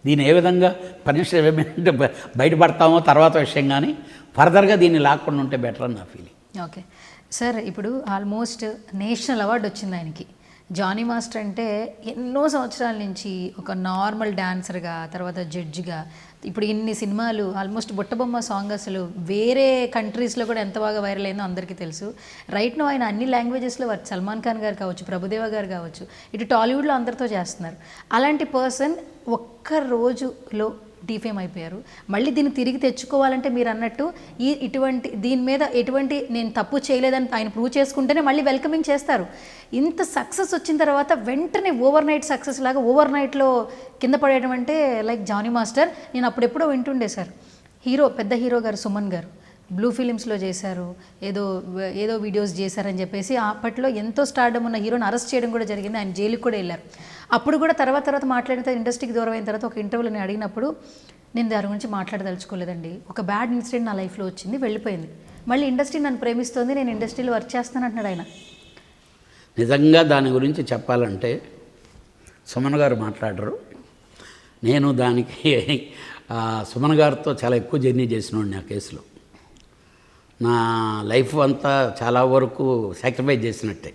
దీన్ని ఏ విధంగా పనిష్మెంట్ బయటపడతామో తర్వాత విషయం, కానీ ఫర్దర్గా దీన్ని లాక్కుండా ఉంటే బెటర్ అని నా ఫీలింగ్. ఓకే సార్, ఇప్పుడు ఆల్మోస్ట్ నేషనల్ అవార్డు వచ్చింది ఆయనకి. జానీ మాస్టర్ అంటే ఎన్నో సంవత్సరాల నుంచి ఒక నార్మల్ డాన్సర్గా, తర్వాత జడ్జిగా, ఇప్పుడు ఇన్ని సినిమాలు, ఆల్మోస్ట్ బుట్టబొమ్మ సాంగ్ అసలు వేరే కంట్రీస్లో కూడా ఎంత బాగా వైరల్ అయిందో అందరికీ తెలుసు. రైట్ నో ఆయన అన్ని లాంగ్వేజెస్లో వర్క్, సల్మాన్ ఖాన్ గారు కావచ్చు, ప్రభుదేవ గారు కావచ్చు, ఇటు టాలీవుడ్లో అందరితో చేస్తున్నారు. అలాంటి పర్సన్ ఒక్క రోజులో డిఫేమ్ అయిపోయారు. మళ్ళీ దీన్ని తిరిగి తెచ్చుకోవాలంటే మీరు అన్నట్టు ఇటువంటి దీని మీద ఎటువంటి నేను తప్పు చేయలేదని ఆయన ప్రూవ్ చేసుకుంటేనే మళ్ళీ వెల్కమింగ్ చేస్తారు. ఇంత సక్సెస్ వచ్చిన తర్వాత వెంటనే ఓవర్ నైట్ సక్సెస్ లాగా ఓవర్ నైట్లో కింద పడేయడం అంటే లైక్ జానీ మాస్టర్. నేను అప్పుడెప్పుడో వింటుండే సార్, పెద్ద హీరో గారు సుమన్ గారు బ్లూ ఫిలిమ్స్లో చేశారు, ఏదో వీడియోస్ చేశారని చెప్పేసి అప్పట్లో ఎంతో స్టార్డమ్ ఉన్న హీరోని అరెస్ట్ చేయడం కూడా జరిగింది. ఆయన జైలుకి కూడా వెళ్ళారు. అప్పుడు కూడా తర్వాత మాట్లాడిన తర్వాత, ఇండస్ట్రీకి దూరం అయిన తర్వాత ఒక ఇంటర్వ్యూలో నేను అడిగినప్పుడు, నేను దాని గురించి మాట్లాడదలుచుకోలేదండి, ఒక బ్యాడ్ ఇన్సిడెంట్ నా లైఫ్లో వచ్చింది, వెళ్ళిపోయింది, మళ్ళీ ఇండస్ట్రీ నన్ను ప్రేమిస్తోంది, నేను ఇండస్ట్రీలో వర్క్ చేస్తాను అంటున్నాడు ఆయన. నిజంగా దాని గురించి చెప్పాలంటే సుమన్ గారు మాట్లాడరు. నేను దానికి సుమన్ గారితో చాలా ఎక్కువ జర్నీ చేసినోడిని. ఆ కేసులో నా లైఫ్ అంతా చాలా వరకు సాక్రిఫైస్ చేసినట్టే.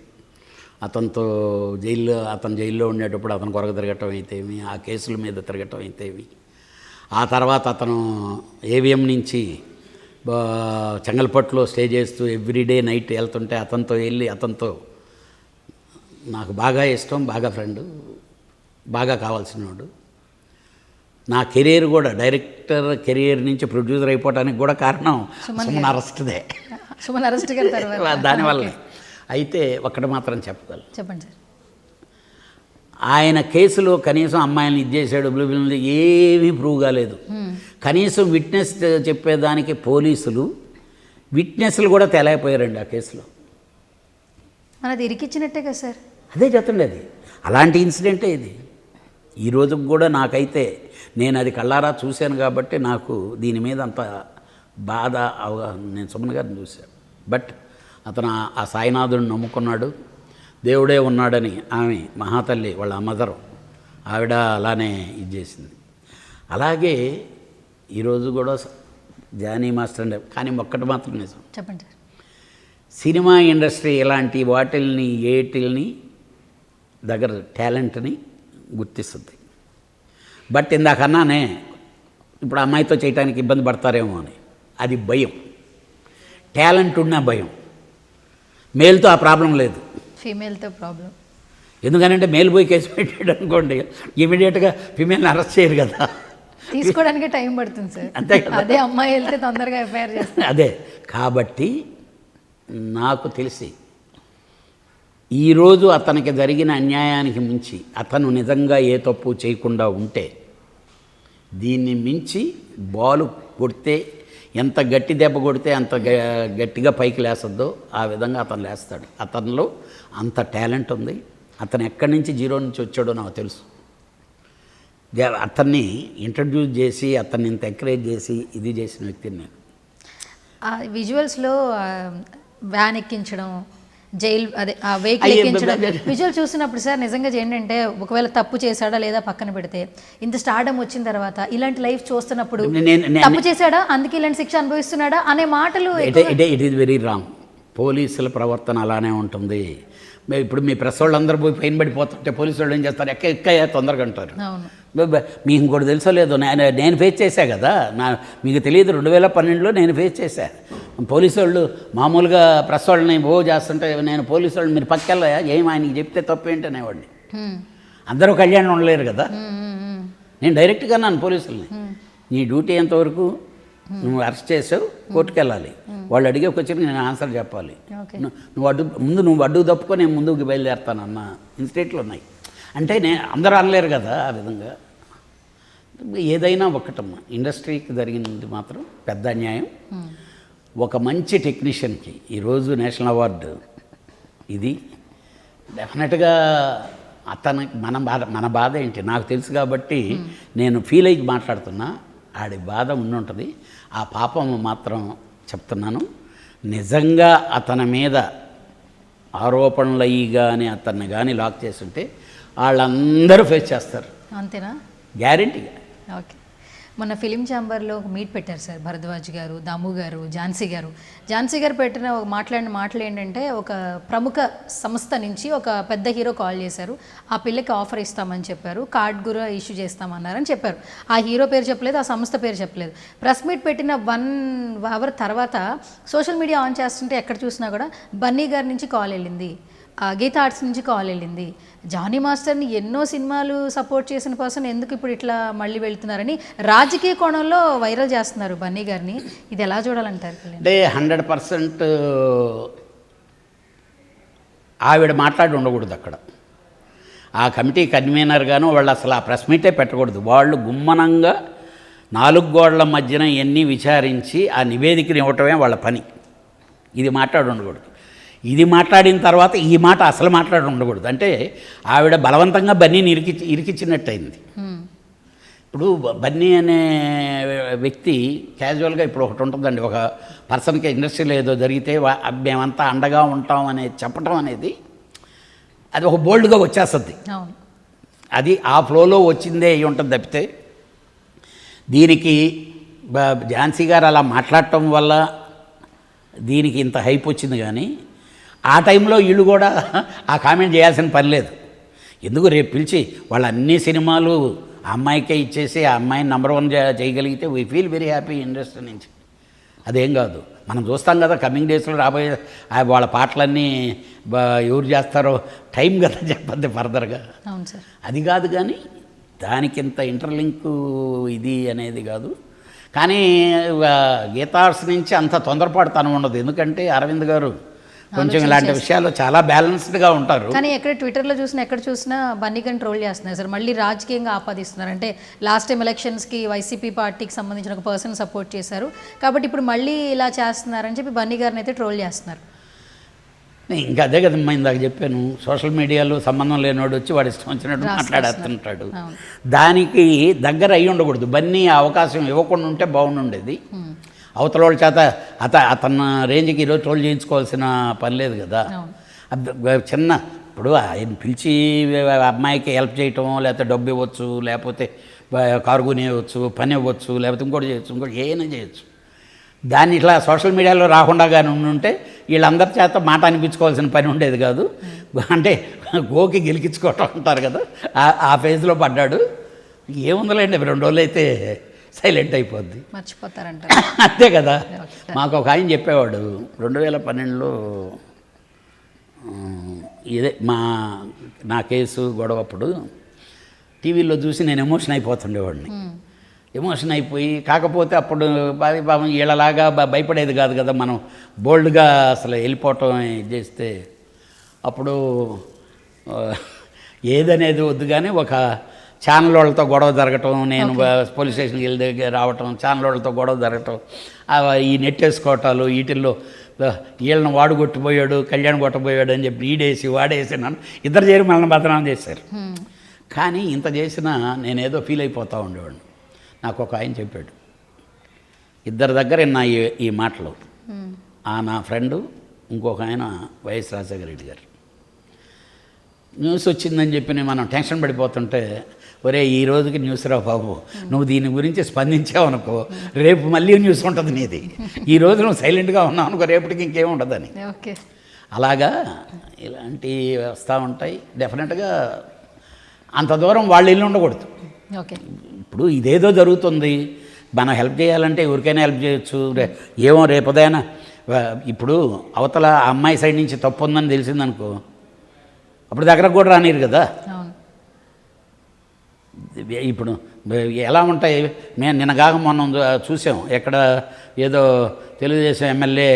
అతను జైల్లో ఉండేటప్పుడు అతను కొరకు తిరగటం అయితేమి, ఆ కేసుల మీద తిరగటం అయితేమి, ఆ తర్వాత అతను ఏవిఎం నుంచి చెంగల్పట్టులో స్టే చేస్తూ ఎవ్రీడే నైట్ వెళ్తుంటే అతనితో వెళ్ళి, అతనితో నాకు బాగా ఇష్టం, బాగా ఫ్రెండ్, బాగా కావాల్సినవాడు. నా కెరీర్ కూడా, డైరెక్టర్ కెరీర్ నుంచి ప్రొడ్యూసర్ అయిపోవడానికి కూడా కారణం సుమన్ అరెస్ట్దే. సుమన్ అరెస్ట్ దానివల్లే. అయితే ఒక్కటి మాత్రం చెప్పగలను, చెప్పండి సార్. ఆయన కేసులో కనీసం అమ్మాయిని ఇది చేశాడు, బ్లూ ఫిల్మ్, ఏమీ ప్రూవ్ కాలేదు. కనీసం విట్నెస్ చెప్పేదానికి విట్నెస్లు కూడా తేలేకపోయారండి ఆ కేసులో. మనది ఇరికిచ్చినట్టే కదా సార్. అదే చెప్తుండే, అది అలాంటి ఇన్సిడెంటే ఇది. ఈ రోజుకి కూడా నాకైతే, నేను అది కళ్ళారా చూశాను కాబట్టి నాకు దీని మీద అంత బాధ అవగాహన. నేను సుమన్ గారిని చూశాను, బట్ అతను ఆ సాయినాథుడిని నమ్ముకున్నాడు, దేవుడే ఉన్నాడని ఆమె మహాతల్లి వాళ్ళ మదర్ ఆవిడ అలానే ఇది చేసింది. అలాగే ఈరోజు కూడా జానీ మాస్టర్ అంటే, కానీ ఒక్కటి మాత్రం నిజం, చెప్పండి సార్, సినిమా ఇండస్ట్రీ ఇలాంటి ఏటిల్ని దగ్గర టాలెంట్ని గుర్తిస్తుంది. బట్ ఇందాకన్నానే, ఇప్పుడు అమ్మాయితో చేయడానికి ఇబ్బంది పడతారేమో అని, అది భయం. టాలెంట్ ఉన్న భయం. మేల్తో ఆ ప్రాబ్లం లేదు, ఫీమేల్తో ప్రాబ్లం. ఎందుకనంటే మేల్ పోయి కేసు పెట్టాడు అనుకోండి, ఇమీడియట్గా ఫీమేల్ని అరెస్ట్ చేయరు కదా, తీసుకోవడానికి టైం పడుతుంది సార్. అంతే కదా. అదే అమ్మాయి వెళ్తే తొందరగా ఎఫ్ఐఆర్ చేస్తారు. అదే కాబట్టి నాకు తెలిసి ఈరోజు అతనికి జరిగిన అన్యాయానికి మించి, అతను నిజంగా ఏ తప్పు చేయకుండా ఉంటే, దీన్ని మించి బాలు కొడితే, ఎంత గట్టి దెబ్బ కొడితే అంత గట్టిగా పైకి లేస్తుందో ఆ విధంగా అతను లేస్తాడు. అతనిలో అంత టాలెంట్ ఉంది, అతను ఎక్కడి నుంచి జీరో నుంచి వచ్చాడో నాకు తెలుసు. అతన్ని ఇంట్రడ్యూస్ చేసి అతన్ని ఇంత ఎంకరేజ్ చేసి ఇది చేసిన వ్యక్తిని నేను. ఆ విజువల్స్లో వ్యాన్ ఎక్కించడం, జైలు అదే ఆ వెహికల్ ఎక్కించడం విజువల్ చూసినప్పుడు సార్ నిజంగా ఏంటంటే ఒకవేళ తప్పు చేశాడా లేదా పక్కన పెడితే ఇంత స్టార్డమ్ వచ్చిన తర్వాత ఇలాంటి లైఫ్ చూస్తున్నప్పుడు తప్పు చేశాడా అందుకే ఇలాంటి శిక్ష అనుభవిస్తున్నాడా అనే మాటలు ఇట్ ఈస్ వెరీ రాంగ్. పోలీసుల ప్రవర్తన అలానే ఉంటుంది. ఇప్పుడు మీ ప్రెస్ వాళ్ళందరూ పోయి పైన పడిపోతుంటే పోలీసు వాళ్ళు ఏం చేస్తారు, ఎక్క తొందరగా అంటారు. మీకు ఇంకోటి తెలుసో లేదో, నేను ఫేస్ చేశా కదా, మీకు తెలియదు 2012లో నేను ఫేస్ చేశా. పోలీసు వాళ్ళు మామూలుగా ప్రెస్ వాళ్ళని చేస్తుంటే నేను పోలీసు వాళ్ళు మీరు పక్కెళ్ళా ఏం ఆయనకి చెప్తే తప్పు ఏంటి అనేవాడిని. అందరూ కళ్యాణం ఉండలేరు కదా. నేను డైరెక్ట్గా అన్నాను పోలీసుల్ని, నీ డ్యూటీ ఎంతవరకు, నువ్వు అరెస్ట్ చేసావు కోర్టుకు వెళ్ళాలి, వాళ్ళు అడిగే క్వశ్చన్ నేను ఆన్సర్ చెప్పాలి, నువ్వు అడ్డు తప్పుకో నేను ముందుకు బయలుదేరుతానన్న ఇన్స్టేట్లు ఉన్నాయి. అంటే అందరూ అనలేరు కదా ఆ విధంగా. ఏదైనా ఒకటమ్మా, ఇండస్ట్రీకి జరిగింది మాత్రం పెద్ద అన్యాయం. ఒక మంచి టెక్నీషియన్కి ఈరోజు నేషనల్ అవార్డు, ఇది డెఫినెట్గా అతనికి మన బాధ ఏంటి నాకు తెలుసు కాబట్టి నేను ఫీల్ అయ్యి మాట్లాడుతున్నా. ఆడి బాధ ఉండుంటుంది. ఆ పాపం మాత్రం చెప్తున్నాను, నిజంగా అతని మీద ఆరోపణలు అయ్యి కానీ అతన్ని కానీ లాక్ చేస్తుంటే వాళ్ళందరూ ఫేస్ చేస్తారు. అంతేనా? గ్యారెంటీగా. ఓకే. మొన్న ఫిలిం ఛాంబర్లో ఒక మీట్ పెట్టారు సార్ భరద్వాజ్ గారు, దాము గారు, ఝాన్సీ గారు పెట్టిన ఒక మాట్లాడిన మాటలు ఏంటంటే, ఒక ప్రముఖ సంస్థ నుంచి ఒక పెద్ద హీరో కాల్ చేశారు, ఆ పిల్లకి ఆఫర్ ఇస్తామని చెప్పారు, కార్డ్ కూడా ఇష్యూ చేస్తామన్నారని చెప్పారు. ఆ హీరో పేరు చెప్పలేదు, ఆ సంస్థ పేరు చెప్పలేదు. ప్రెస్ మీట్ పెట్టిన 1 అవర్ తర్వాత సోషల్ మీడియా ఆన్ చేస్తుంటే ఎక్కడ చూసినా కూడా బన్నీ గారి నుంచి కాల్ వెళ్ళింది, గీతా ఆర్ట్స్ నుంచి కాల్ వెళ్ళింది. జానీ మాస్టర్ని ఎన్నో సినిమాలు సపోర్ట్ చేసిన పర్సన్ ఎందుకు ఇప్పుడు ఇట్లా మళ్ళీ వెళ్తున్నారని రాజకీయ కోణంలో వైరల్ చేస్తున్నారు బన్నీ గారిని. ఇది ఎలా చూడాలంటారు? అంటే 100% ఆవిడ మాట్లాడి ఉండకూడదు అక్కడ. ఆ కమిటీ కన్వీనర్ గాను వాళ్ళు అసలు ఆ ప్రెస్ మీటే పెట్టకూడదు. వాళ్ళు గుమ్మనంగా 4 గోడల మధ్యన ఎన్ని విచారించి ఆ నివేదికని ఇవ్వటమే వాళ్ళ పని. ఇది మాట్లాడి ఉండకూడదు. ఇది మాట్లాడిన తర్వాత ఈ మాట అసలు మాట్లాడి ఉండకూడదు. అంటే ఆవిడ బలవంతంగా బన్నీని ఇరికిచ్చినట్టయింది. ఇప్పుడు బన్నీ అనే వ్యక్తి క్యాజువల్గా ఇప్పుడు ఒకటి ఉంటుందండి, ఒక పర్సన్కి ఇండస్ట్రీలో ఏదో జరిగితే మేమంతా అండగా ఉంటాం అనేది చెప్పడం అనేది అది ఒక బోల్డ్గా వచ్చేస్తుంది. అది ఆ ఫ్లోలో వచ్చిందే అయి ఉంటుంది తప్పితే దీనికి ఝాన్సీ గారు అలా మాట్లాడటం వల్ల దీనికి ఇంత హైప్ వచ్చింది. కానీ ఆ టైంలో వీళ్ళు కూడా ఆ కామెంట్ చేయాల్సిన పని లేదు. ఎందుకు రేపు పిలిచి వాళ్ళ అన్ని సినిమాలు ఆ అమ్మాయికే ఇచ్చేసి ఆ అమ్మాయిని నెంబర్ 1 చేయగలిగితే we feel very happy industry నుంచి. అదేం కాదు, మనం చూస్తాం కదా కమింగ్ డేస్లో రాబోయే వాళ్ళ పాటలన్నీ ఎవరు చేస్తారో టైం కదా చెప్పద్ది ఫర్దర్గా. అది కాదు, కానీ దానికింత ఇంటర్లింక్ ఇది అనేది కాదు. కానీ గీతార్స్ నుంచి అంత తొందరపాటుతనం ఉండదు. ఎందుకంటే అరవింద్ గారు కొంచెం ఇలాంటి విషయాల్లో చాలా బ్యాలెన్స్డ్గా ఉంటారు. కానీ ఎక్కడ ట్విట్టర్లో చూసినా ఎక్కడ చూసినా బన్నీ గారిని ట్రోల్ చేస్తున్నారు సార్, మళ్ళీ రాజకీయంగా ఆపాదిస్తున్నారు. అంటే లాస్ట్ టైం ఎలక్షన్స్కి వైసీపీ పార్టీకి సంబంధించిన ఒక పర్సన్ సపోర్ట్ చేశారు కాబట్టి ఇప్పుడు మళ్ళీ ఇలా చేస్తున్నారని చెప్పి బన్నీ గారిని అయితే ట్రోల్ చేస్తున్నారు. ఇంకా అదే కదమ్మా ఇందాక చెప్పాను, సోషల్ మీడియాలో సంబంధం లేనివాడు వచ్చి వాడు ఇష్టం వచ్చినట్టు మాట్లాడేస్తుంటాడు. దానికి దగ్గర అయ్యి ఉండకూడదు. బన్నీ అవకాశం ఇవ్వకుండా ఉంటే బాగుండేది. అవతల వాళ్ళ చేత అతను రేంజ్కి ఈరోజు ట్రోల్ చేయించుకోవాల్సిన పని లేదు కదా. చిన్న ఇప్పుడు ఆయన పిలిచి అమ్మాయికి హెల్ప్ చేయటం, లేకపోతే డబ్బు ఇవ్వచ్చు, లేకపోతే కారు కొనివ్వచ్చు, పని ఇవ్వచ్చు, లేకపోతే ఇంకోటి చేయొచ్చు, ఇంకోటి ఏమైనా చేయొచ్చు. దాన్ని ఇట్లా సోషల్ మీడియాలో రాకుండా కానీ ఉంటే వీళ్ళందరి చేత మాట అనిపించుకోవాల్సిన పని ఉండేది కాదు. అంటే గోకి గెలికించుకోవటం అంటారు కదా, ఆ ఫేజ్లో పడ్డాడు. ఏముందలేండి 2 రోజులు అయితే సైలెంట్ అయిపోద్ది, మర్చిపోతారంట. అంతే కదా. మాకు ఒక ఆయన చెప్పేవాడు 2012లో ఇదే నా కేసు గొడవప్పుడు టీవీలో చూసి నేను ఎమోషన్ అయిపోతుండేవాడిని. ఎమోషన్ అయిపోయి, కాకపోతే అప్పుడు పాపం వీళ్ళలాగా భయపడేది కాదు కదా, మనం బోల్డ్గా అసలు వెళ్ళిపోవటం చేస్తే అప్పుడు ఏదనేది వద్దు. కానీ ఒక ఛానల్ వాళ్ళతో గొడవ జరగటం, నేను పోలీస్ స్టేషన్కి వెళ్ళి రావటం, ఛానల్ వాళ్ళతో గొడవ జరగటం, ఈ నెట్ వేసుకోవటాలు, వీటిల్లో వీళ్ళని వాడు కొట్టిపోయాడు, కళ్యాణ్ కొట్టబోయాడు అని చెప్పి ఈడేసి వాడేసి నన్ను ఇద్దరు చేరి మనల్ని బదనాం చేశారు. కానీ ఇంత చేసినా నేనేదో ఫీల్ అయిపోతూ ఉండేవాడిని. నాకు ఒక ఆయన చెప్పాడు, ఇద్దరి దగ్గర నా ఈ మాటలు. నా ఫ్రెండు, ఇంకొక ఆయన వైఎస్ రాజశేఖర రెడ్డి గారు. న్యూస్ వచ్చిందని చెప్పి మనం టెన్షన్ పడిపోతుంటే, ఒరే ఈ రోజుకి న్యూస్ రా బాబు, నువ్వు దీని గురించి స్పందించావు అనుకో, రేపు మళ్ళీ న్యూస్ ఉంటుంది నీది. ఈ రోజు నువ్వు సైలెంట్గా ఉన్నావు అనుకో, రేపటికి ఇంకేం ఉండదని. ఓకే, అలాగా ఇలాంటివి వస్తూ ఉంటాయి. డెఫినెట్గా అంత దూరం వాళ్ళు ఇల్లు ఉండకూడదు. ఓకే, ఇప్పుడు ఇదేదో జరుగుతుంది, మనం హెల్ప్ చేయాలంటే ఎవరికైనా హెల్ప్ చేయొచ్చు. ఏమో రేపదైనా ఇప్పుడు అవతల అమ్మాయి సైడ్ నుంచి తప్పు ఉందని తెలిసిందనుకో, అప్పుడు దగ్గరకు కూడా రానిరు కదా. ఇప్పుడు ఎలా ఉంటాయి, మేము నిన్నగాక మొన్న చూసాం, ఎక్కడ ఏదో తెలుగుదేశం ఎమ్మెల్యే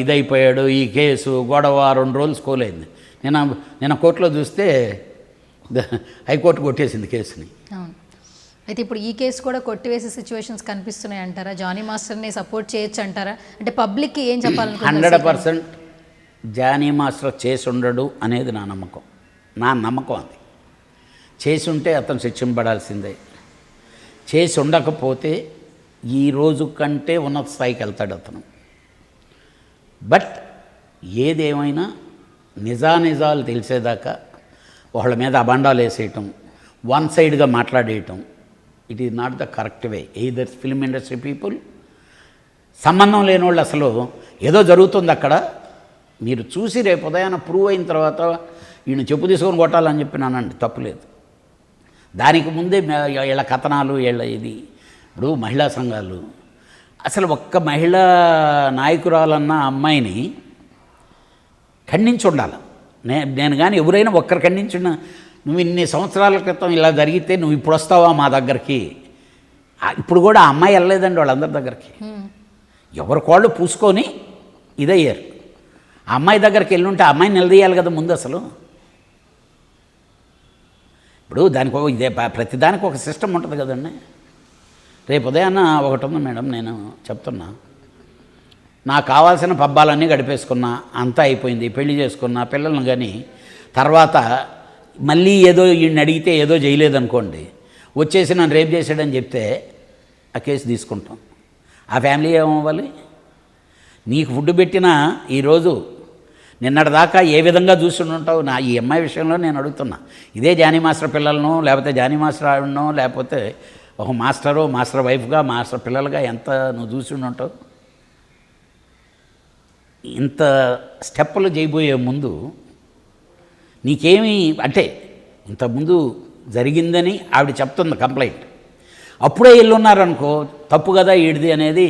ఇదైపోయాడు, ఈ కేసు గొడవ 2 రోజులు స్కూల్ అయింది. నిన్న కోర్టులో చూస్తే హైకోర్టు కొట్టేసింది కేసుని. అవును. అయితే ఇప్పుడు ఈ కేసు కూడా కొట్టివేసే సిచ్యువేషన్స్ కనిపిస్తున్నాయి అంటారా? జానీ మాస్టర్ని సపోర్ట్ చేయొచ్చు అంటారా? అంటే పబ్లిక్కి ఏం చెప్పాలనుకుంటున్నారు? 100% జానీ మాస్టర్ చేసి ఉండడు అనేది నా నమ్మకం అది. చేసి ఉంటే అతను శిక్షింపబడాల్సిందే. చేసి ఉండకపోతే ఈ రోజు కంటే ఉన్నత స్థాయికి వెళ్తాడు అతను. బట్ ఏదేమైనా నిజాలు తెలిసేదాకా వాళ్ళ మీద అబండాలు వేసేయటం, వన్ సైడ్గా మాట్లాడేయటం, it is not the correct way. Either film industry people, సంబంధం లేని వాళ్ళు అసలు ఏదో జరుగుతుంది అక్కడ, మీరు చూసి రేపు ఉదయాన ప్రూవ్ అయిన తర్వాత ఈయన చెప్పు తీసుకొని కొట్టాలని చెప్పి నానండి, తప్పులేదు. దానికి ముందే వీళ్ళ కథనాలు, వీళ్ళ ఇది. ఇప్పుడు మహిళా సంఘాలు, అసలు ఒక్క మహిళా నాయకురాలన్న అమ్మాయిని ఖండించి ఉండాలి. నేను కానీ ఎవరైనా ఒక్కరు ఖండించిన, నువ్వు ఇన్ని సంవత్సరాల క్రితం ఇలా జరిగితే నువ్వు ఇప్పుడు వస్తావా మా దగ్గరికి? ఇప్పుడు కూడా ఆ అమ్మాయి వెళ్ళలేదండి వాళ్ళందరి దగ్గరికి. ఎవరికోళ్ళు పూసుకొని ఇదయ్యారు. ఆ అమ్మాయి దగ్గరికి వెళ్ళుంటే ఆ అమ్మాయిని నిలదీయాలి కదా ముందు అసలు. ఇప్పుడు దానికి ఇదే ప్రతిదానికి ఒక సిస్టమ్ ఉంటుంది కదండి. రేపు ఉదయాన్న ఒకటి ఉంది మేడం, నేను చెప్తున్నా, నాకు కావాల్సిన పబ్బాలన్నీ గడిపేసుకున్నా, అంతా అయిపోయింది, పెళ్లి చేసుకున్నా, పిల్లలను కానీ తర్వాత మళ్ళీ ఏదో ఈయన్ని అడిగితే ఏదో చేయలేదనుకోండి, వచ్చేసి నన్ను రేపు చేశాడని చెప్తే ఆ కేసు తీసుకుంటాం. ఆ ఫ్యామిలీ ఏమవ్వాలి? నీకు ఫుడ్ పెట్టినా ఈరోజు నిన్నటిదాకా ఏ విధంగా చూసి ఉంటావు? ఈ అమ్మాయి విషయంలో నేను అడుగుతున్నా. ఇదే జానీ మాస్టర్ పిల్లలను, లేకపోతే జానీ మాస్టర్ ఆవిడనో, లేకపోతే ఒక మాస్టర్ వైఫ్గా, మాస్టర్ పిల్లలుగా ఎంత నువ్వు చూసి ఉంటావు? ఇంత స్టెప్పులు చేయబోయే ముందు నీకేమి అంటే, ఇంతకుముందు జరిగిందని ఆవిడ చెప్తుంది కంప్లైంట్, అప్పుడే ఉన్నారనుకో, తప్పు కదా ఈడిది అనేది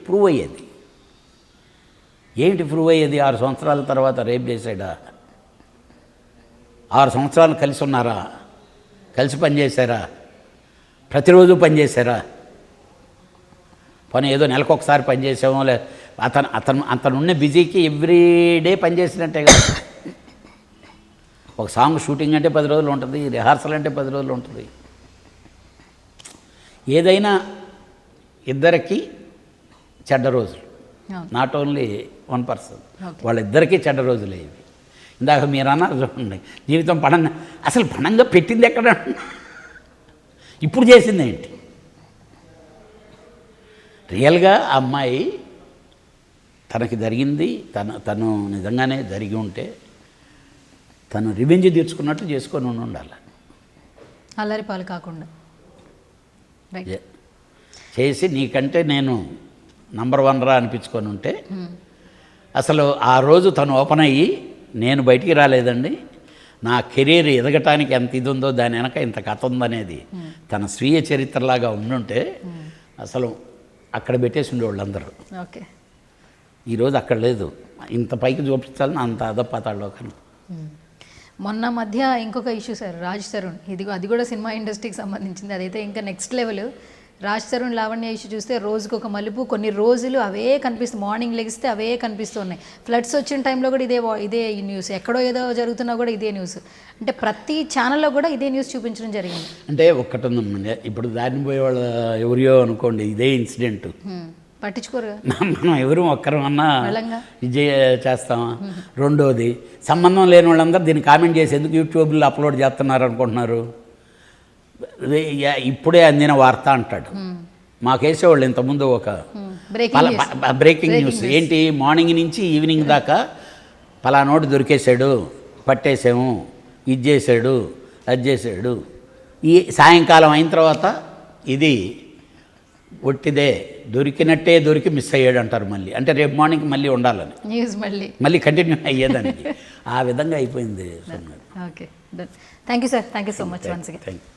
ప్రూవ్ అయ్యేది. ఏంటి ప్రూవ్ అయ్యేది? 6 సంవత్సరాల తర్వాత రేప్ చేశాడా? 6 సంవత్సరాలు కలిసి ఉన్నారా? కలిసి పనిచేశారా? ప్రతిరోజు పనిచేశారా? పని ఏదో నెలకొకసారి పనిచేసామో, లే అతనున్న బిజీకి ఎవ్రీడే పనిచేసినట్టే కదా. ఒక సాంగ్ షూటింగ్ అంటే 10 రోజులు ఉంటుంది, రిహార్సల్ అంటే 10 రోజులు ఉంటుంది. ఏదైనా ఇద్దరికి చెడ్డ రోజులు, నాట్ ఓన్లీ 1 పర్సన్, వాళ్ళిద్దరికీ చెడ్డ రోజులే ఇవి. ఇందాక మీరు అన్నారు చూడండి, జీవితం పణంగా, అసలు పణంగా పెట్టింది ఎక్కడ? ఇప్పుడు చేసింది ఏంటి? రియల్గా ఆ అమ్మాయి తనకి జరిగింది, తను నిజంగానే జరిగి ఉంటే తను రివెంజ్ తీర్చుకున్నట్టు చేసుకొని ఉండాలి. అల్లరి పాలు కాకుండా చేసి నీకంటే నేను నంబర్ 1 రా అనిపించుకొని ఉంటే, అసలు ఆ రోజు తను ఓపెన్ అయ్యి నేను బయటికి రాలేదండి, నా కెరీర్ ఎదగటానికి ఎంత ఇది ఉందో దాని వెనక ఇంత కథ ఉందనేది తన స్వీయ చరిత్రలాగా ఉండుంటే అసలు అక్కడ పెట్టేసి ఉండేవాళ్ళు అందరూ. ఓకే, ఈరోజు అక్కడ లేదు. ఇంత పైకి చూపించాలని అంత అదపాతాడులో కానీ. మొన్న మధ్య ఇంకొక ఇష్యూ సార్, రాజ్ తరుణ్, అది కూడా సినిమా ఇండస్ట్రీకి సంబంధించింది. అదైతే ఇంకా next level. Raj Tarun Lavanya issue చూస్తే రోజుకు ఒక మలుపు, కొన్ని రోజులు అవే కనిపిస్తుంది, మార్నింగ్ లెగిస్తే అవే కనిపిస్తున్నాయి. ఫ్లడ్స్ వచ్చిన టైంలో కూడా ఇదే న్యూస్, ఎక్కడో ఏదో జరుగుతున్నా కూడా ఇదే న్యూస్. అంటే ప్రతి ఛానల్లో కూడా ఇదే న్యూస్ చూపించడం జరిగింది. అంటే ఒక్కటి ఉందండి, ఇప్పుడు దారిని పోయే వాళ్ళు ఎవరియో అనుకోండి, ఇదే ఇన్సిడెంట్ పట్టించుకోరు. మనం ఎవరు ఒక్కరమన్నా వెళ్ళంగా. ఇది చేస్తామా? రెండోది, సంబంధం లేని వాళ్ళందరూ దీన్ని కామెంట్ చేసి ఎందుకు యూట్యూబ్లో అప్లోడ్ చేస్తున్నారు అనుకుంటున్నారు. ఇప్పుడే అందిన వార్త అంటాడు. మాకేసేవాళ్ళు ఇంతకుముందు ఒక బ్రేకింగ్ న్యూస్ ఏంటి, మార్నింగ్ నుంచి ఈవినింగ్ దాకా పలానోటి దొరికేశాడు, పట్టేసాము, ఇది చేశాడు, అది చేశాడు. ఈ సాయంకాలం అయిన తర్వాత ఇది ఒట్టిదే, దొరికినట్టే దొరికి మిస్ అయ్యాడు అంటారు మళ్ళీ. అంటే రేపు మార్నింగ్ మళ్ళీ ఉండాలని, న్యూస్ మళ్ళీ కంటిన్యూ అయ్యేదానికి ఆ విధంగా అయిపోయింది. Okay, thank you sir, thank you so much once again. Thank you.